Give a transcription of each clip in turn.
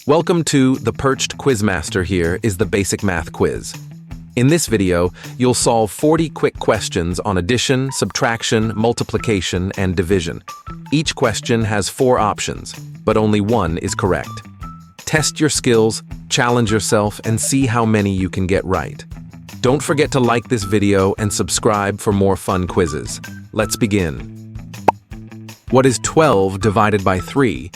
Welcome to the Perched Quizmaster. Here is the basic math quiz. In this video, you'll solve 40 quick questions on addition, subtraction, multiplication, and division. Each question has 4 options, but only one is correct. Test your skills, challenge yourself, and see how many you can get right. Don't forget to like this video and subscribe for more fun quizzes. Let's begin. What is 12 divided by 3?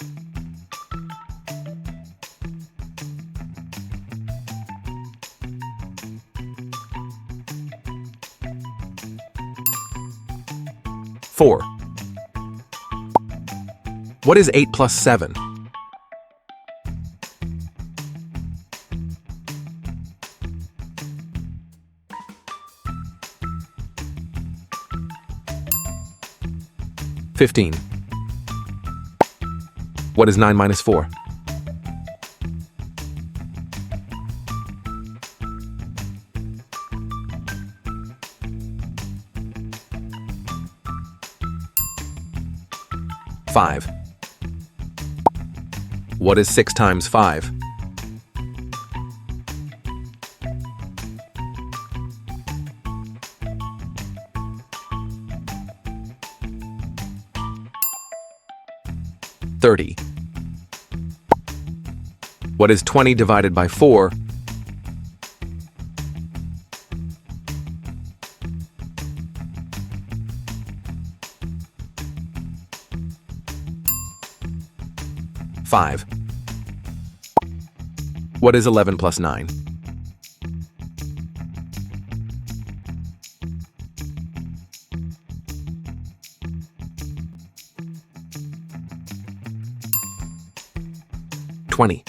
Four. What is 8 plus 7? $15. What is 9 minus 4? $5. What is 6 times 5? $30. What is 20 divided by 4? $5. What is 11 plus 9? $20.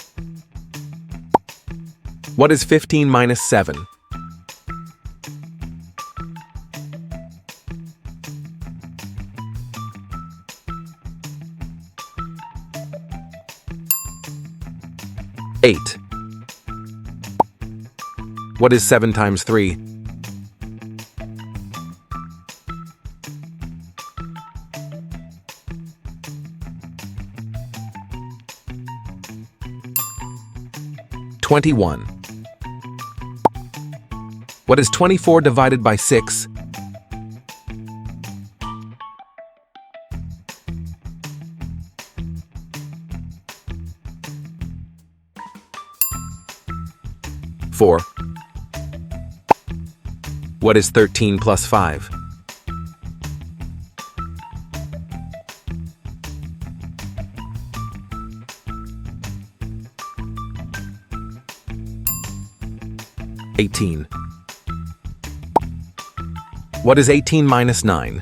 What is 15 minus 7? $8. What is 7 times 3? $21. What is 24 divided by 6? $4. What is 13 plus 5? $18. What is 18 minus 9?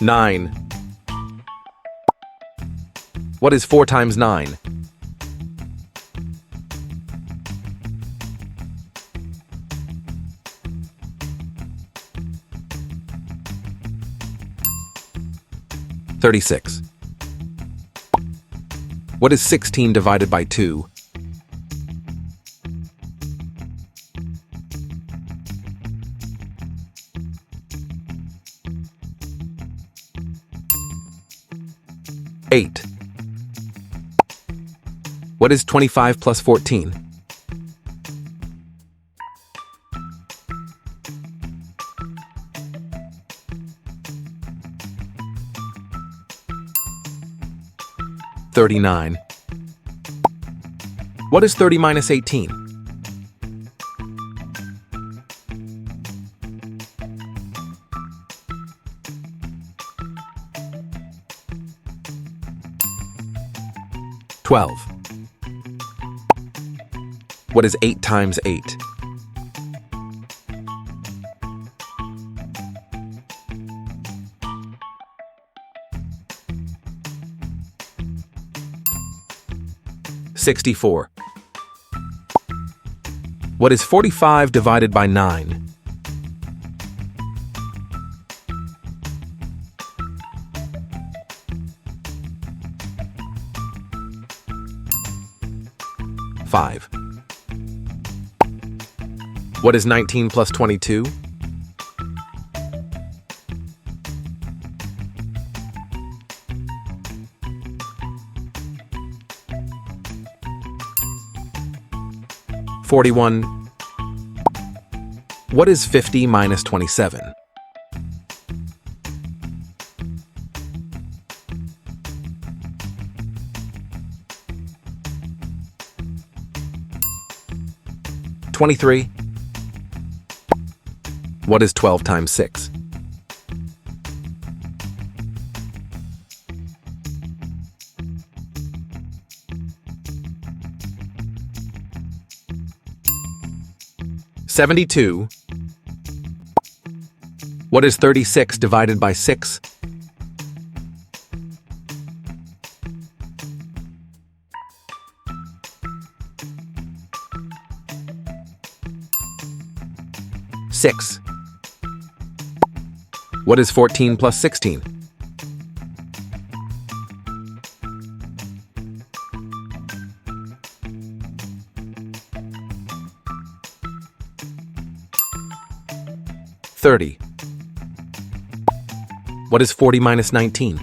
$9. What is 4 times 9? $36. What is 16 divided by 2? $8. What is 25 plus 14? $39. What is 30 minus 18? $12. What is 8 times 8? $64. What is 45 divided by 9? $5. What is 19 plus 22? (41). What is 50 minus 27? (23). What is 12 times 6? (72). What is 36 divided by 6? (6). What is 14 plus 16? (30). What is 40 minus 19?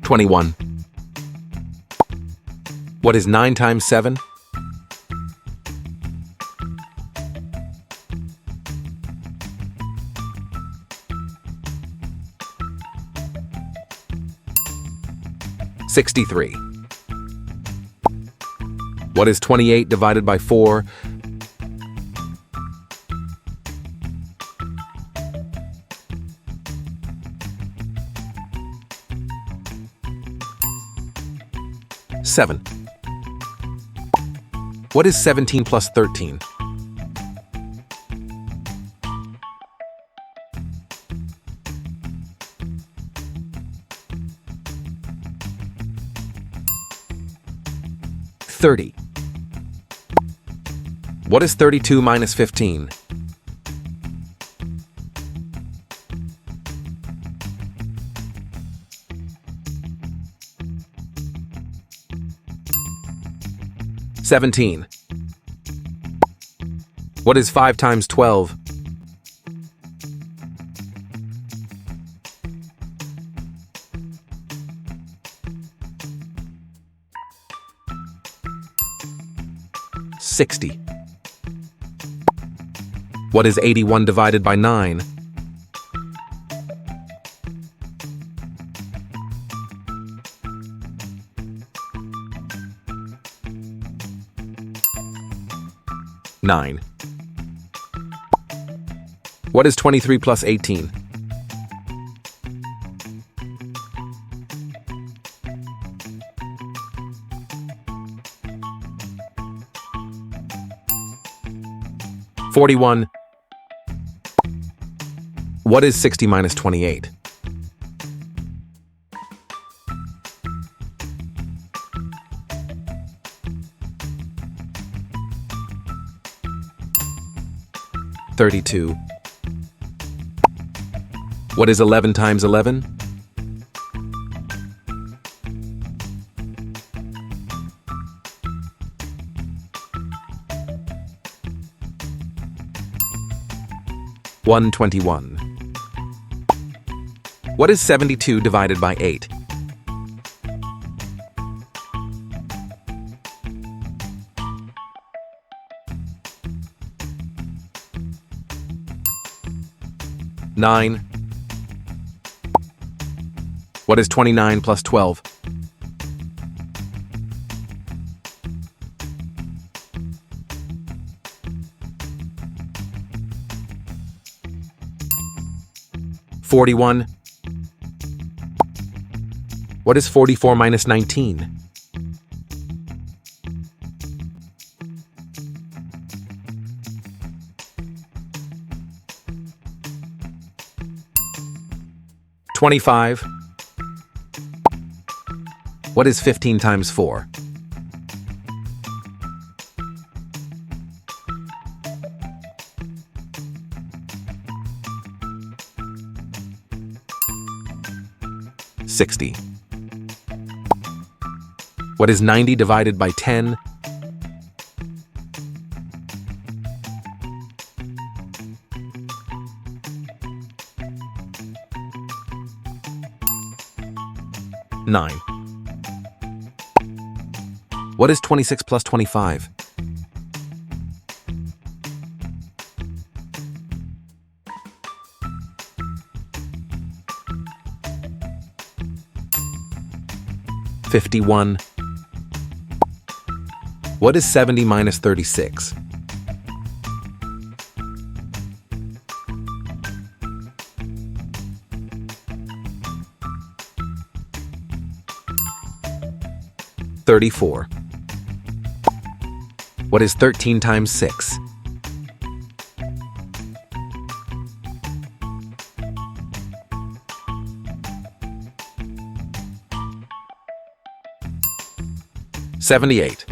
(21). What is 9 times 7? (63). What is 28 divided by 4? (7). What is 17 plus 13? (30). What is 32 minus 15? (17). What is 5 times 12? (60). What is 81 divided by 9? (9). What is 23 plus 18? (41). What is 60 minus 28? (32). What is 11 times 11? (121). What is 72 divided by 8? (9). What is 29 plus 12? (41). What is 44 minus 19? (25). What is 15 times 4? 60. What is 90 divided by 10? Nine. What is 26 plus 25? $51. What is 70 minus 36? $34. What is 13 times 6? $78.